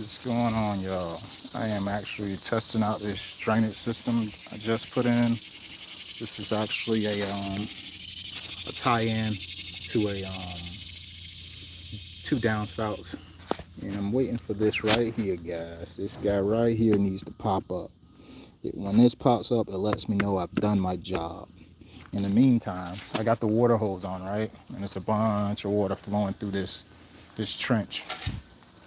What's going on, y'all? I am actually testing out this drainage system I just put in. This is actually a tie-in to a two downspouts, and I'm waiting for this right here, guys. This guy right here needs to pop up. When this pops up, it lets me know I've done my job. In the meantime, I got the water hose on, right, and it's a bunch of water flowing through this trench.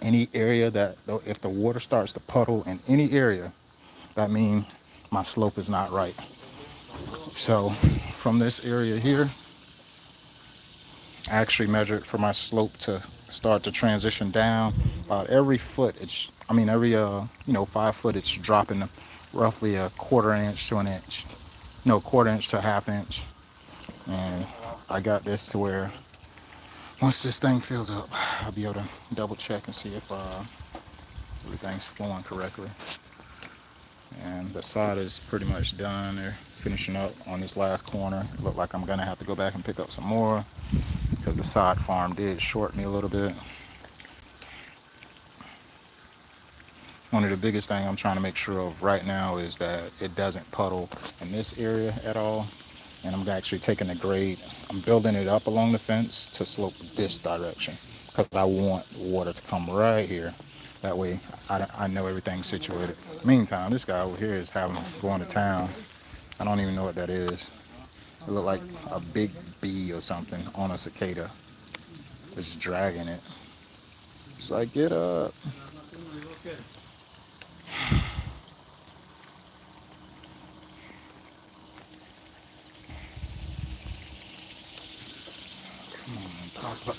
Any area that if the water starts to puddle in any area, that means my slope is not right. So from this area here, I actually measured for my slope to start to transition down. About every foot, every 5 foot, it's dropping roughly a quarter inch to an inch, no, quarter inch to a half inch. And I got this to where once this thing fills up, I'll be able to double check and see if everything's flowing correctly. And the sod is pretty much done. They're finishing up on this last corner. It looked like I'm gonna have to go back and pick up some more because the sod farm did short me a little bit. One of the biggest things I'm trying to make sure of right now is that it doesn't puddle in this area at all. And I'm actually taking the grade. I'm building it up along the fence to slope this direction because I want water to come right here. That way I know everything's situated. Meantime, this guy over here is going to town. I don't even know what that is. It looked like a big bee or something on a cicada. It's dragging it. It's like, get up. Come on, pop up.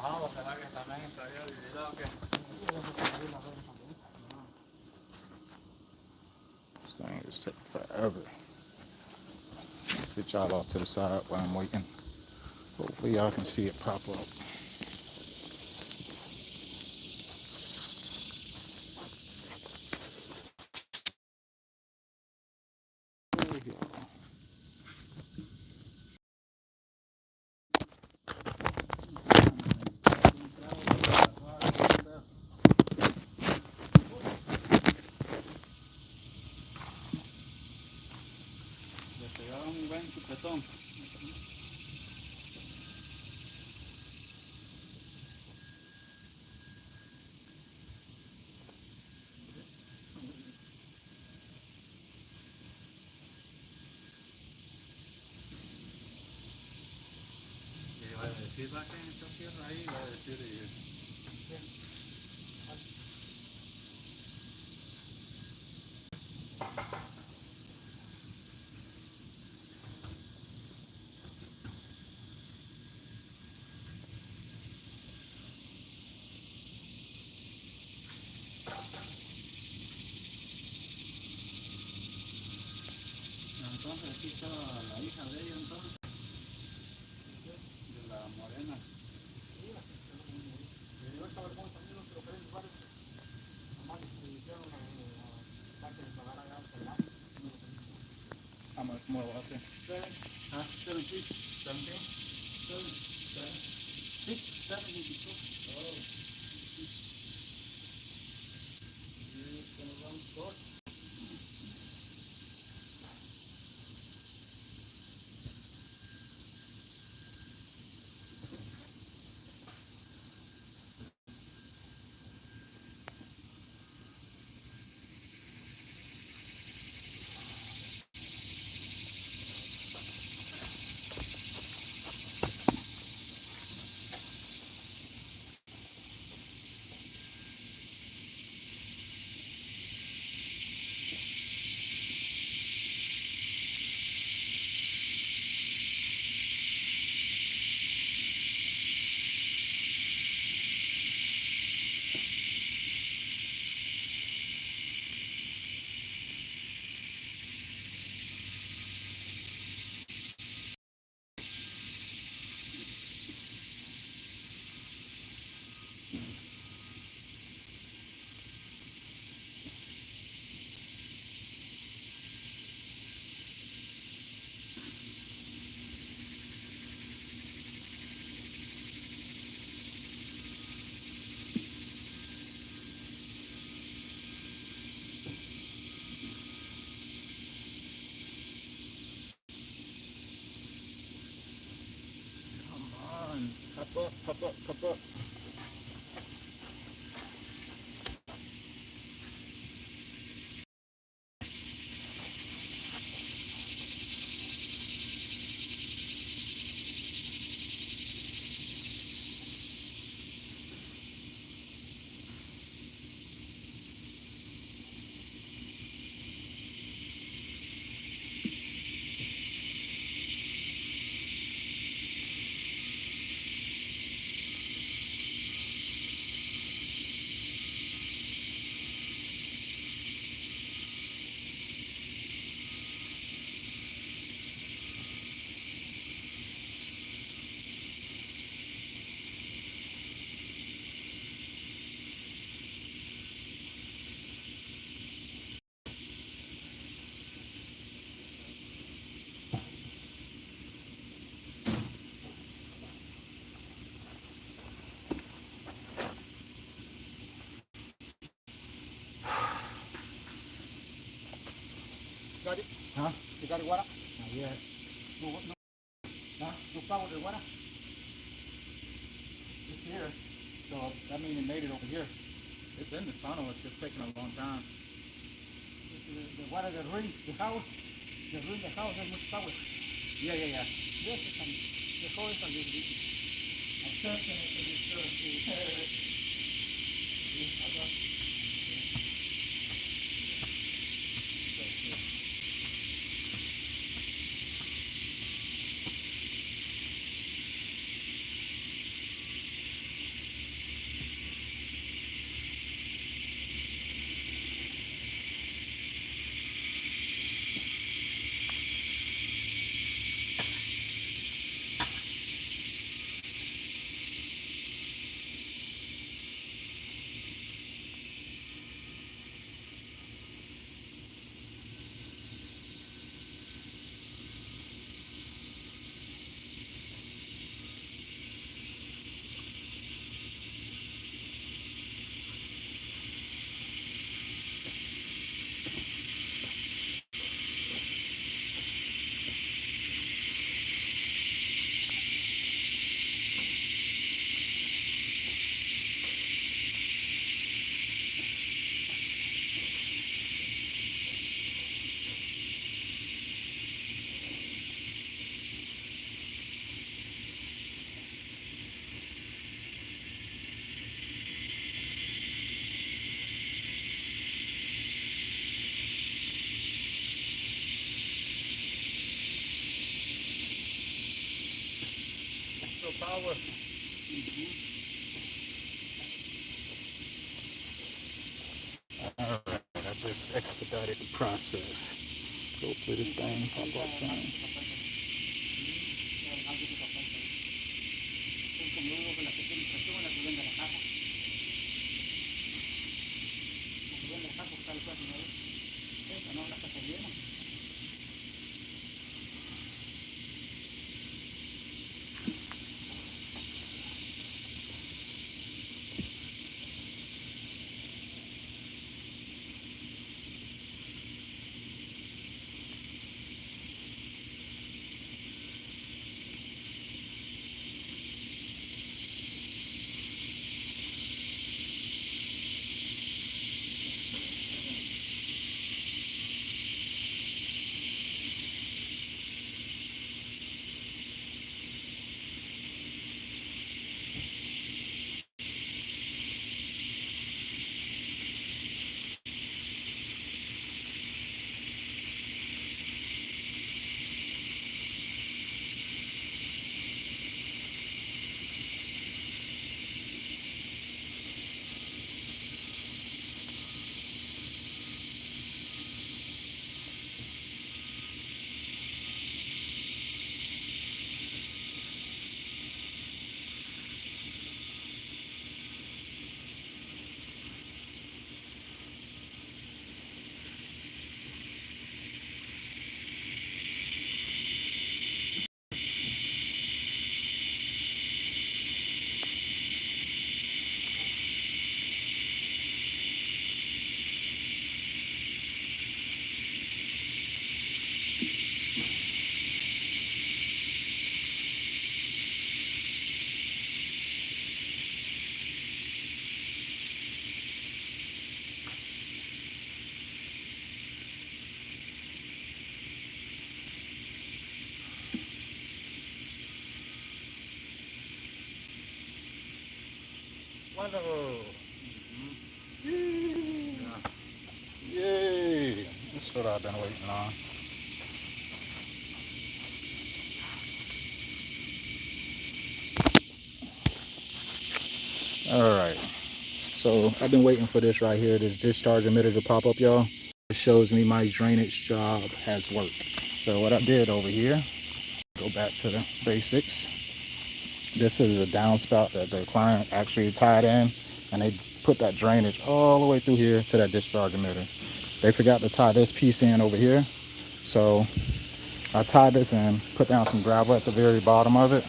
Oh, this thing is taking forever. I'll sit y'all off to the side while I'm waiting. Hopefully y'all can see it pop up. How much more left there? Huh? 17? 17? 6, 7. Pop up, pop up. Got it? Huh? You got it, water? Not yet. No, no, huh? No power to water? It's here. So that means it made it over here. It's in the tunnel. It's just taking a long time. The water, the ring, the house, the ring, the house has much power. Yeah, yeah, yeah. Yes, it can. The whole is a little bit. I'm testing it to be sure. So power. All right, I just expedited the process. Hopefully this thing pop up soon. Yay! That's what I've been waiting on. All right. So I've been waiting for this right here, this discharge emitter to pop up, y'all. It shows me my drainage job has worked. So what I did over here, go back to the basics. This is a downspout that the client actually tied in, and they put that drainage all the way through here to that discharge emitter. They forgot to tie this piece in over here. So I tied this in, put down some gravel at the very bottom of it,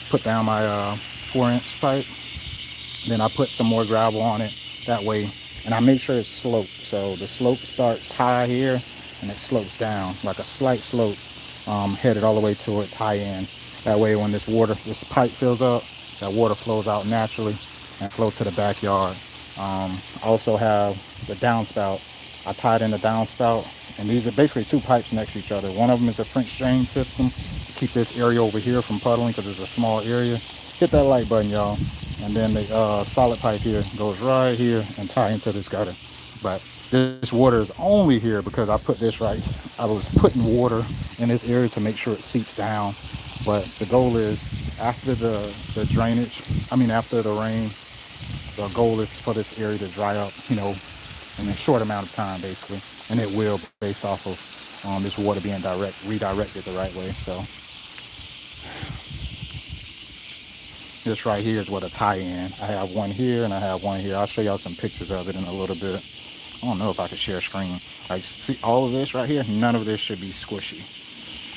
put down my 4-inch pipe. Then I put some more gravel on it that way, and I make sure it's sloped. So the slope starts high here and it slopes down like a slight slope, headed all the way to its high end. That way when this pipe fills up, that water flows out naturally and flow to the backyard. I also have the downspout. I tied in the downspout, and these are basically two pipes next to each other. One of them is a French drain system to keep this area over here from puddling because it's a small area. Hit that like button, y'all. And then the solid pipe here goes right here and tie into this gutter. But this water is only here because I put this right. I was putting water in this area to make sure it seeps down. But the goal is after the drainage, after the rain, the goal is for this area to dry up, in a short amount of time, basically. And it will, based off of this water being redirected the right way. So this right here is what a tie-in. I have one here and I have one here. I'll show y'all some pictures of it in a little bit. I don't know if I can share screen. Like, see all of this right here? None of this should be squishy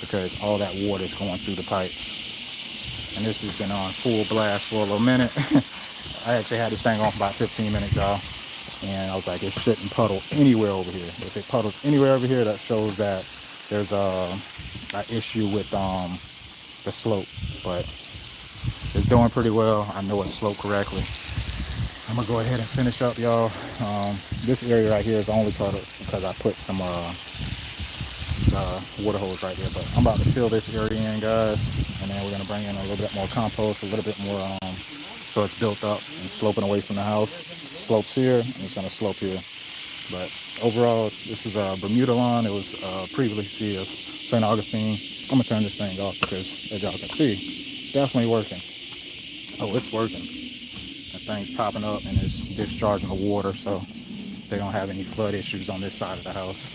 because all that water is going through the pipes. And this has been on full blast for a little minute. I actually had this thing on for about 15 minutes, y'all. And I was like, it shouldn't puddle anywhere over here. If it puddles anywhere over here, that shows that there's an issue with the slope. But it's doing pretty well. I know it's sloped correctly. I'm gonna go ahead and finish up, y'all. This area right here is only puddled because I put some water hose right there. But I'm about to fill this area in, guys, and then we're gonna bring in a little bit more compost, a little bit more, so it's built up and sloping away from the house. Slopes here, and it's gonna slope here. But overall, this is a Bermuda lawn. It was previously a St. Augustine. I'm gonna turn this thing off because, as y'all can see, it's definitely working. Oh, it's working. That thing's popping up and it's discharging the water, so they don't have any flood issues on this side of the house.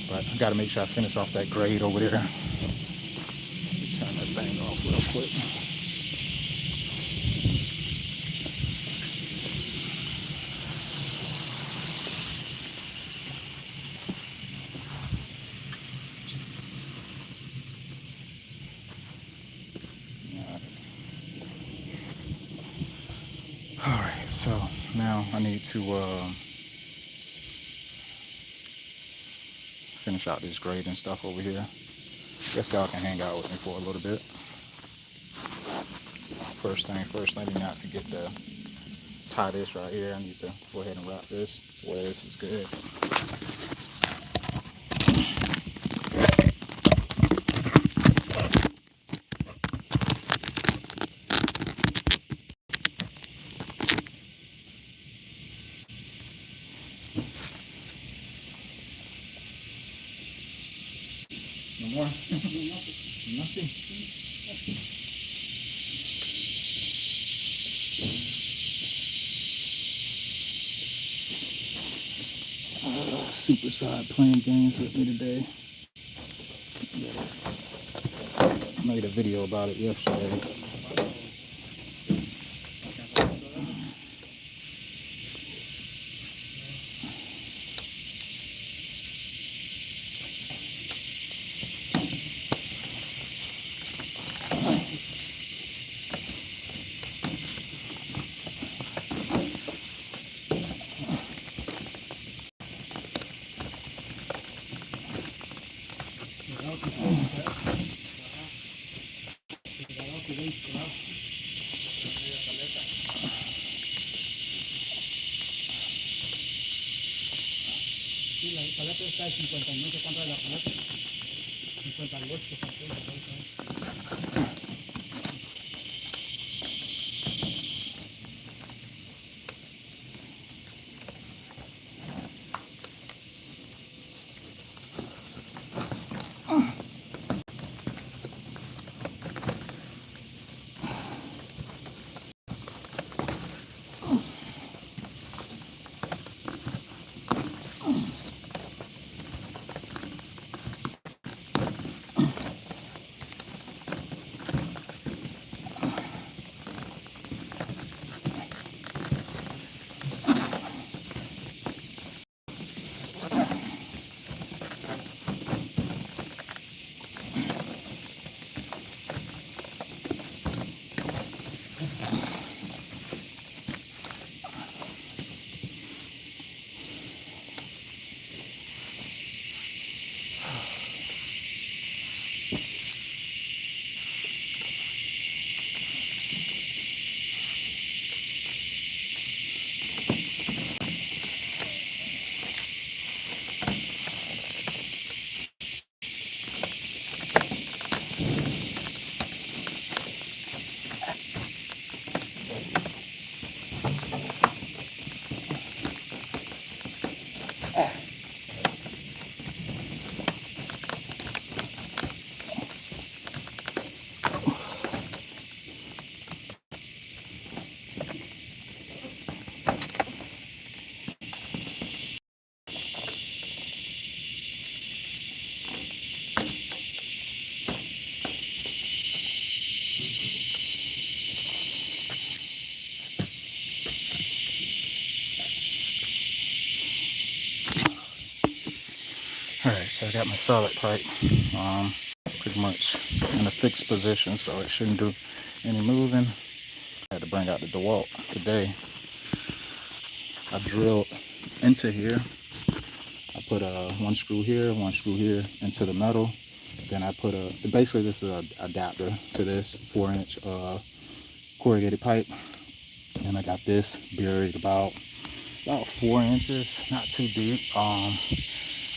But I gotta make sure I finish off that grade over there. Turn that thing off real quick. All right, so now I need to finish out this grade and stuff over here. Guess y'all can hang out with me for a little bit. First thing first, let me not forget to tie this right here. I need to go ahead and wrap this to where this is good. No more? Nothing. Super side playing games with me today. I made a video about it yesterday. Sí, la paleta está de 50, no sé cuánto es la paleta. 58, 50. got my solid pipe pretty much in a fixed position, so it shouldn't do any moving. I had to bring out the DeWalt today. I drilled into here. I put one screw here into the metal. Then I put basically this is an adapter to this 4-inch corrugated pipe. And I got this buried about 4 inches, not too deep.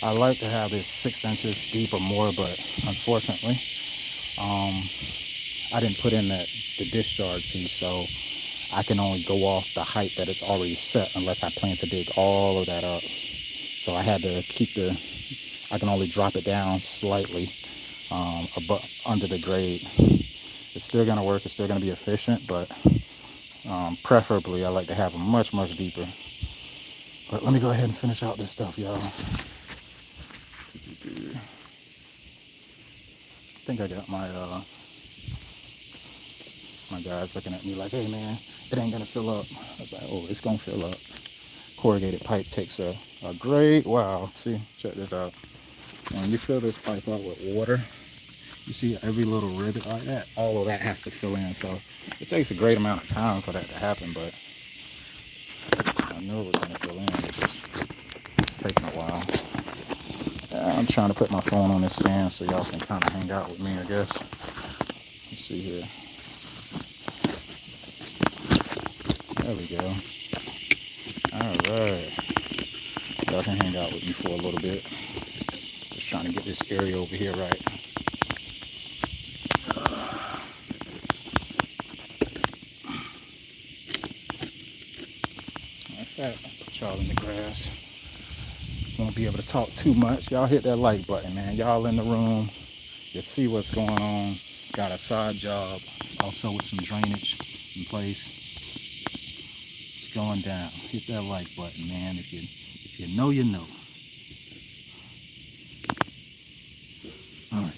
I like to have it 6 inches deep or more, but unfortunately, I didn't put in the discharge piece, so I can only go off the height that it's already set unless I plan to dig all of that up. So I had to I can only drop it down slightly under the grade. It's still gonna work, it's still gonna be efficient, but preferably I like to have them much deeper. But let me go ahead and finish out this stuff, y'all. I think I got my my guys looking at me like, hey man, it ain't gonna fill up. I was like, oh, it's gonna fill up. Corrugated pipe takes a great while. See, check this out. When you fill this pipe up with water, you see every little rivet like that, all of that has to fill in. So it takes a great amount of time for that to happen, but I know it was gonna fill in. It's taking a while. I'm trying to put my phone on this stand so y'all can kind of hang out with me, I guess. Let's see here. There we go. Alright. Y'all can hang out with me for a little bit. Just trying to get this area over here right. In fact, I'll put y'all in the grass. Won't be able to talk too much. Y'all hit that like button, man. Y'all in the room. You see what's going on. Got a side job. Also with some drainage in place. It's going down. Hit that like button, man. If you know, you know. All right.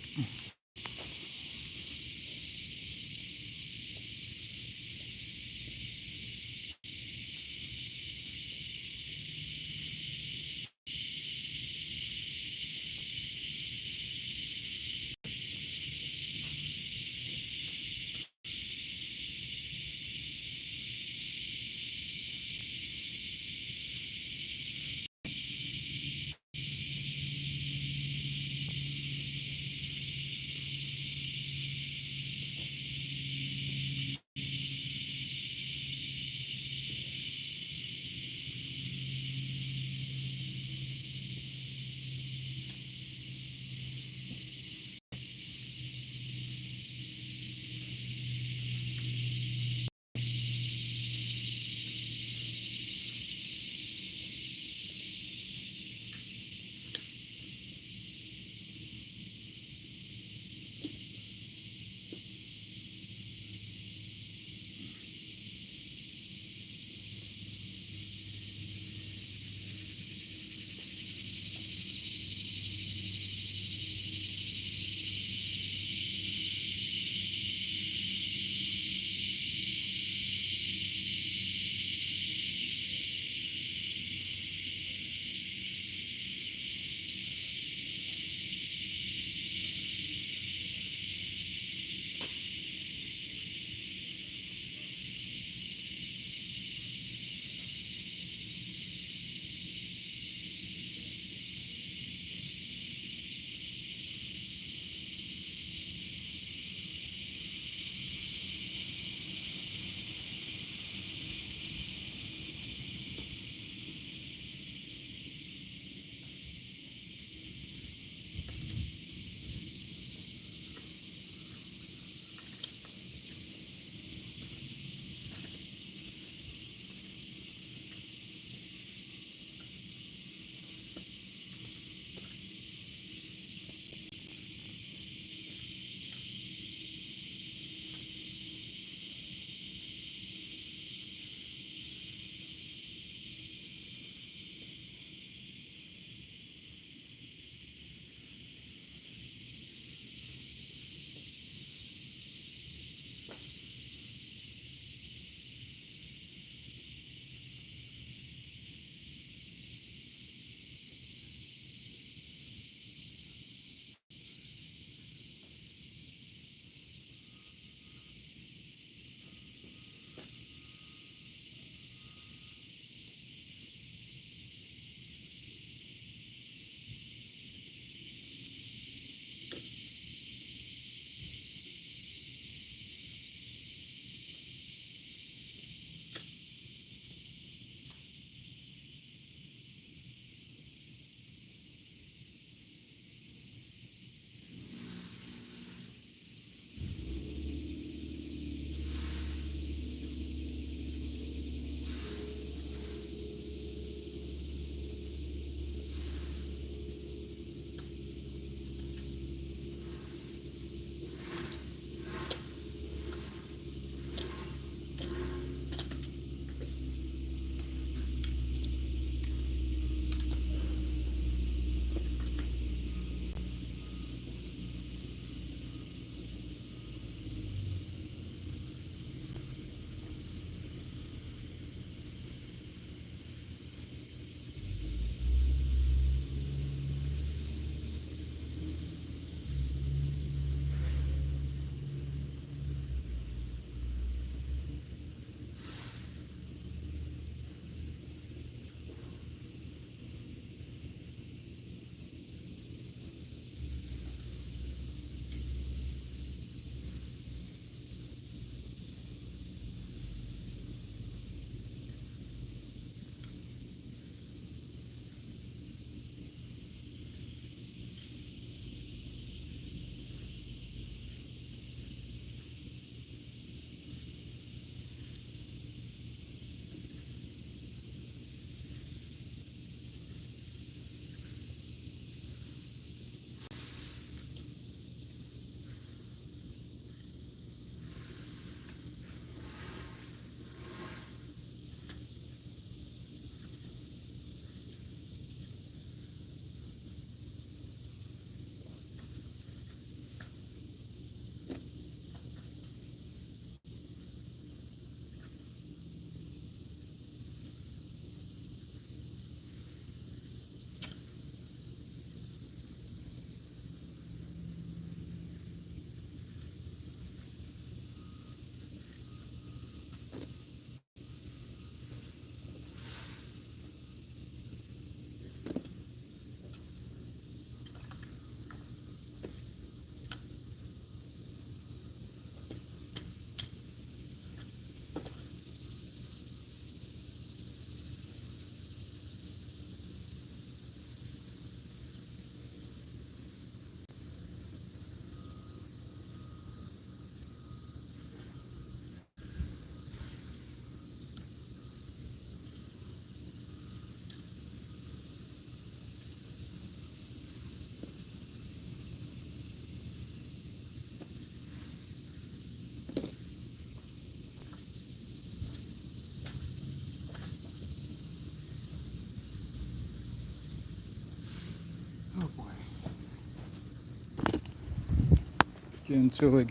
Get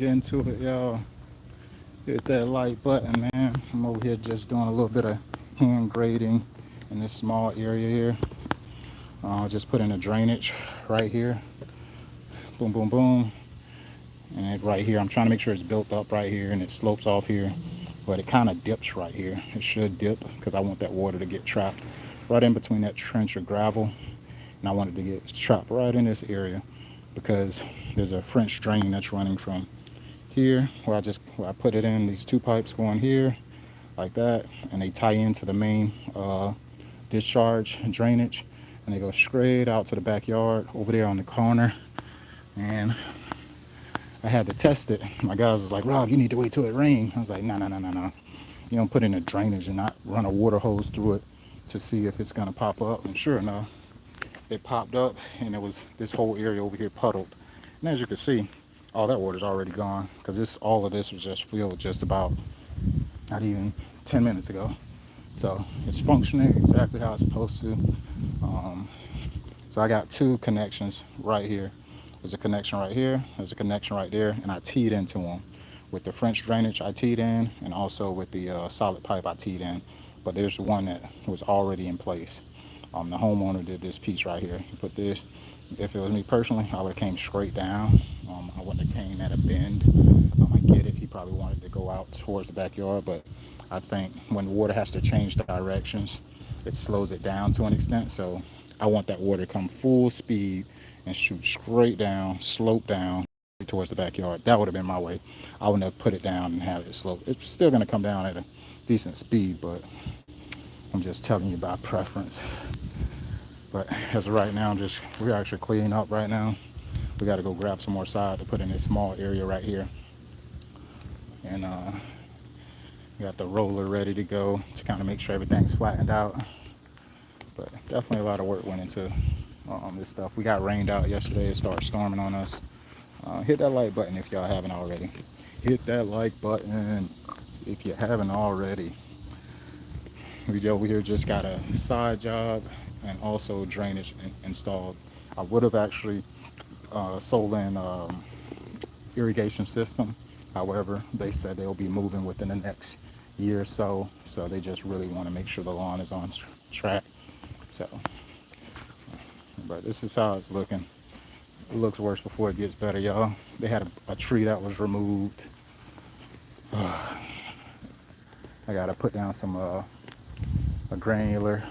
into it, y'all. Hit that like button, man. I'm over here just doing a little bit of hand grading in this small area here. Just put in a drainage right here. Boom, boom, boom. And right here, I'm trying to make sure it's built up right here and it slopes off here. But it kind of dips right here. It should dip because I want that water to get trapped right in between that trench of gravel. And I want it to get trapped right in this area because there's a French drain that's running from here where I put it in. These two pipes going here like that, and they tie into the main discharge and drainage, and they go straight out to the backyard over there on the corner. And I had to test it. My guys was like, Rob, you need to wait till it rains. I was like, no, no, no, no, no. You don't put in a drainage and not run a water hose through it to see if it's gonna pop up. And sure enough, it popped up, and it was this whole area over here puddled. And as you can see, all that water's already gone because all of this was just filled just about not even 10 minutes ago. So it's functioning exactly how it's supposed to. So I got two connections right here. There's a connection right here, there's a connection right there, and I teed into them. With the French drainage I teed in, and also with the solid pipe I teed in. But there's one that was already in place. The homeowner did this piece right here. He put this. If it was me personally, I would have came straight down. I wouldn't have came at a bend. I get it. He probably wanted to go out towards the backyard, but I think when the water has to change directions, it slows it down to an extent. So I want that water to come full speed and shoot straight down, slope down towards the backyard. That would have been my way. I wouldn't have put it down and have it slope. It's still going to come down at a decent speed, but I'm just telling you by preference. But as of right now, we're actually cleaning up right now. We got to go grab some more sod to put in this small area right here. And we got the roller ready to go to kind of make sure everything's flattened out. But definitely a lot of work went into this stuff. We got rained out yesterday. It started storming on us. Hit that like button if y'all haven't already. Hit that like button if you haven't already. We over here just got a side job and also drainage installed. I would have actually sold in irrigation system. However, they said they'll be moving within the next year or so. So they just really want to make sure the lawn is on track. So, but this is how it's looking. It looks worse before it gets better, y'all. They had a tree that was removed. I gotta put down some a granular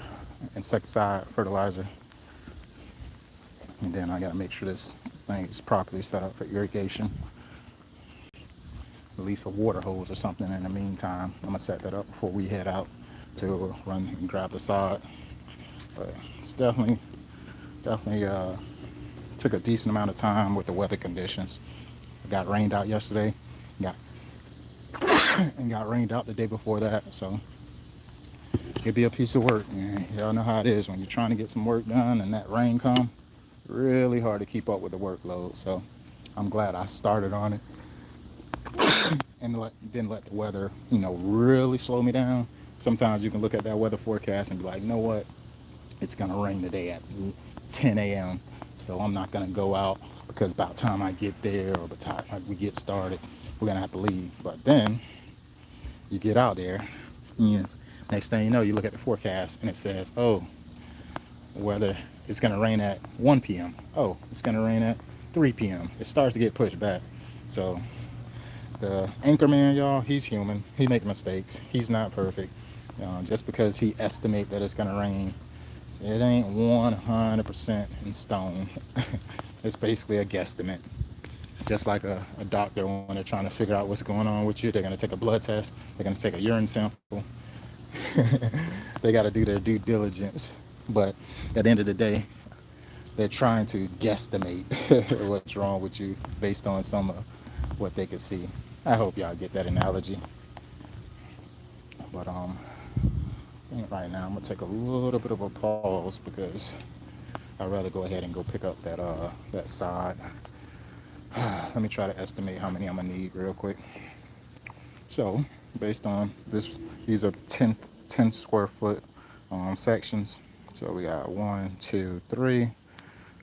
insecticide fertilizer, and then I gotta make sure this thing is properly set up for irrigation. At least a water hose or something in the meantime. I'm gonna set that up before we head out to run and grab the sod. But it's definitely took a decent amount of time with the weather conditions. It got rained out yesterday, got rained out the day before that. So it'd be a piece of work. Y'all know how it is when you're trying to get some work done and that rain come. Really hard to keep up with the workload. So I'm glad I started on it and didn't let the weather, really slow me down. Sometimes you can look at that weather forecast and be like, you know what? It's gonna rain today at 10 a.m. So I'm not gonna go out because by the time I get there or by the time we get started, we're gonna have to leave. But then you get out there, next thing you know, you look at the forecast and it says, oh, whether it's gonna rain at 1 p.m. Oh, it's gonna rain at 3 p.m. It starts to get pushed back. So the anchor man, y'all, he's human. He makes mistakes. He's not perfect. Just because he estimates that it's gonna rain, it ain't 100% in stone. It's basically a guesstimate. Just like a doctor, when they're trying to figure out what's going on with you, they're going to take a blood test, they're going to take a urine sample. They got to do their due diligence. But at the end of the day, they're trying to guesstimate what's wrong with you based on some of what they can see. I hope y'all get that analogy. But I think right now I'm gonna take a little bit of a pause because I'd rather go ahead and go pick up that sod. Let me try to estimate how many I'm gonna need real quick. So based on this, these are 10 square foot sections. So we got 1, 2, 3.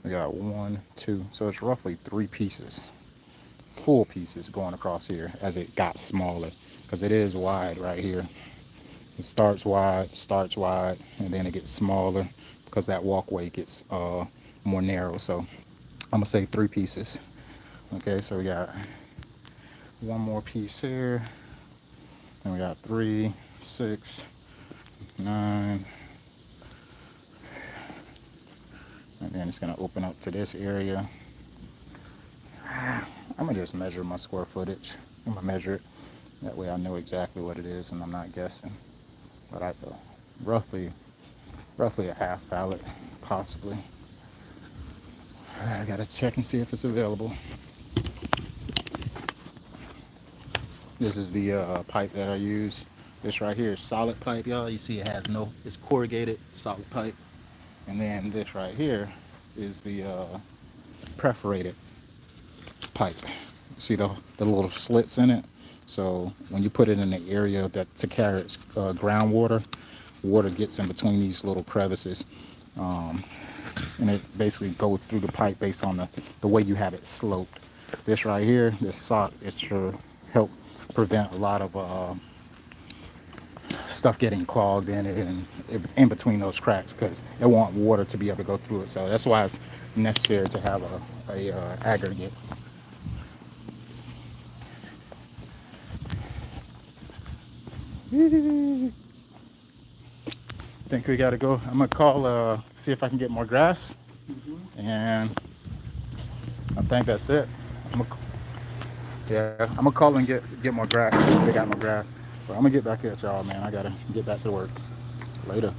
We got 1, 2. So it's roughly 3 pieces full pieces going across here as it got smaller, because it is wide right here. It starts wide, and then it gets smaller because that walkway gets more narrow. So I'm gonna say 3 pieces. Okay, so we got one more piece here, and we got 3, 6, 9, and then it's gonna open up to this area. I'm gonna just measure my square footage. I'm gonna measure it. That way I know exactly what it is and I'm not guessing. But I roughly a half pallet, possibly. I gotta check and see if it's available. This is the pipe that I use. This right here is solid pipe, y'all. You see it has it's corrugated solid pipe. And then this right here is the perforated pipe. See the little slits in it? So when you put it in the area that to carry groundwater, water gets in between these little crevices. And it basically goes through the pipe based on the way you have it sloped. This right here, this sock, is to help prevent a lot of stuff getting clogged in it and in between those cracks, because it want water to be able to go through it. So that's why it's necessary to have a aggregate. Think we gotta go. I'm gonna call, see if I can get more grass, and I think that's it. Yeah, I'm gonna call and get more grass, see if they got more grass. But I'm gonna get back at y'all, man. I gotta get back to work. Later.